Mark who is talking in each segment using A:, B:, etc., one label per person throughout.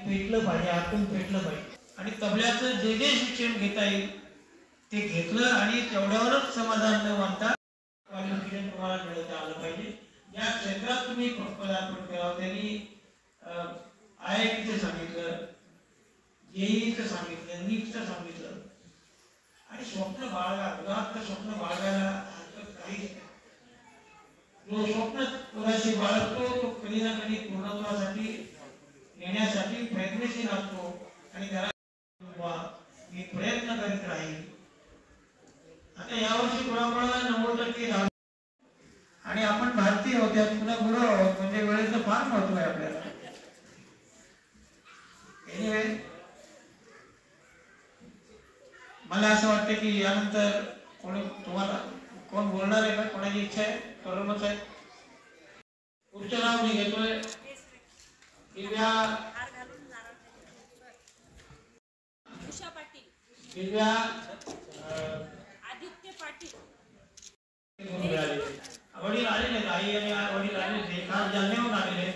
A: पेटलं पाहिजे, आतून पेटलं पाहिजे आणि तबल्याचं जे जे शिक्षण घेता येईल ते घेतलं आणि तेवढ्यावरच समाधान न मानता क्वालिफिकेशन तुम्हाला मिळवता आलं पाहिजे। या क्षेत्रात तुम्ही पदार्पण करावं। त्यांनी IITचं सांगितलं, JEEचं सांगितलं, NEETचं सांगितलं आणि स्वप्न बाळगा, उदात्त स्वप्न बाळगायला हरकत काहीच नाही। जो स्वप्न कोणाशी बाळगतो तो कधी ना कधी पूर्णत्वासाठी येण्यासाठी प्रयत्नशील असतो आणि त्याला मी प्रयत्न करीत राहील। आता यावर्षी कोणाकोणाला 90% झालं आणि आपण भारतीय होत्या पुन्हा गुरु आहोत म्हणजे वेळेचं फार महत्व आहे आपल्याला। एनिवे मला असं वाटतं की यानंतर कोणी तुम्हाला कोण बोलणार आहे का? कोणाची इच्छा आहे? करूनच आहे। पुढचं नाव मी घेतोय दिव्या
B: आदित्य पाटील।
A: वडील आलेले, आई आणि वडील आलेले, खास जालन्याहून आलेले।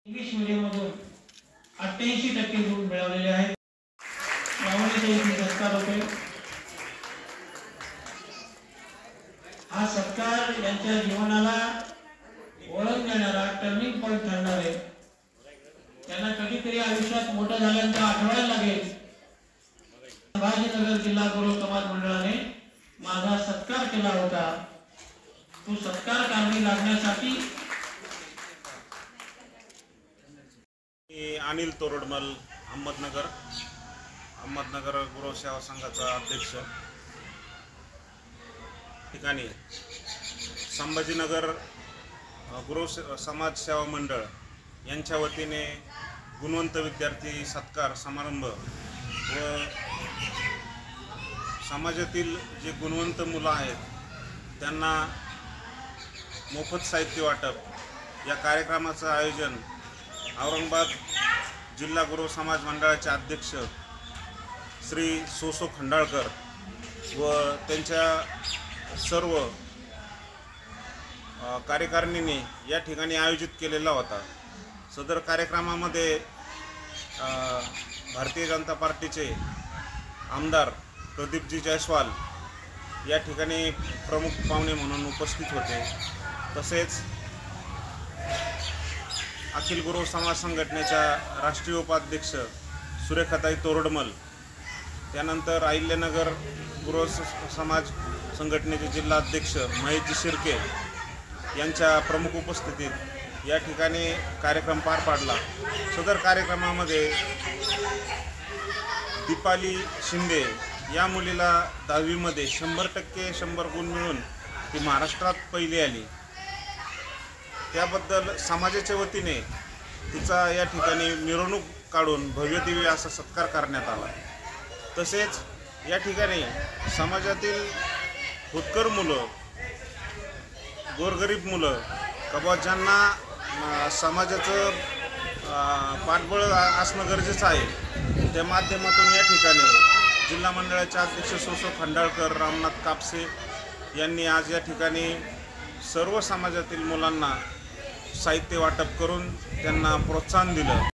A: इंग्लिश मीडियम मधून 88% गुण मिळवलेले आहेत। त्यामुळे ते सत्कार होते। हा सत्कार यांच्या जीवनाला ओळख देणारा टर्निंग पॉइंट ठरणार आहे। त्यांना कधीतरी आयुष्यात मोठं झाल्यानंतर आठवायला लागेल संभाजीनगर जिल्हा गुरु समाज मंडळाने माझा सत्कार केला होता। तो सत्कार कामी लागण्यासाठी
C: अनिल तोरडमल, अहमदनगर गुरु सेवा संघाचा अध्यक्ष। ठिकाणी संभाजीनगर गुरु समाज सेवा मंडळ यांच्या वतीने गुणवंत विद्यार्थी सत्कार समारंभ व समाजातील जे गुणवंत मुलं आहेत त्यांना मोफत साहित्य वाटप या कार्यक्रमाचं आयोजन औरंगाबाद जिल्हा गुरु समाज मंडळाचे अध्यक्ष श्री सोसो खंडाळकर व त्यांच्या सर्व कार्यकारिणीने या ठिकाणी आयोजित केलेला होता। सदर कार्यक्रमामध्ये भारतीय जनता पार्टीचे आमदार प्रदीपजी जायस्वाल या ठिकाणी प्रमुख पाहुणे म्हणून उपस्थित होते। तसेच अखिल गुरु समाज संघटनेच्या राष्ट्रीय उपाध्यक्ष सुरेखाताई तोरडमल, त्यानंतर अहिल्यानगर गुरु समाज संघटनेचे जिल्हा अध्यक्ष महेशजी शिर्के यांच्या प्रमुख उपस्थितीत या ठिकाणी कार्यक्रम पार पाडला। सदर कार्यक्रमामध्ये दीपाली शिंदे या मुलीला 10वी मध्ये 100% 100 गुण मिळून ती महाराष्ट्रात पहिली आली। त्याबद्दल समाजाच्या वतीने तिचा या ठिकाणी मिरवणूक काढून भव्यदिव्य असा सत्कार करण्यात आला। तसेच या ठिकाणी समाजातील होतकर मुलं, गोरगरीब मुलं कबा ज्यांना समाजाचं पाठबळ असणं गरजेचं आहे त्या माध्यमातून या ठिकाणी जिल्हा मंडळाचे अध्यक्ष सोसो खंडाळकर, रामनाथ कापसे यांनी आज या ठिकाणी सर्व समाजातील मुलांना साहित्य वाटप करून त्यांना प्रोत्साहन दिलं।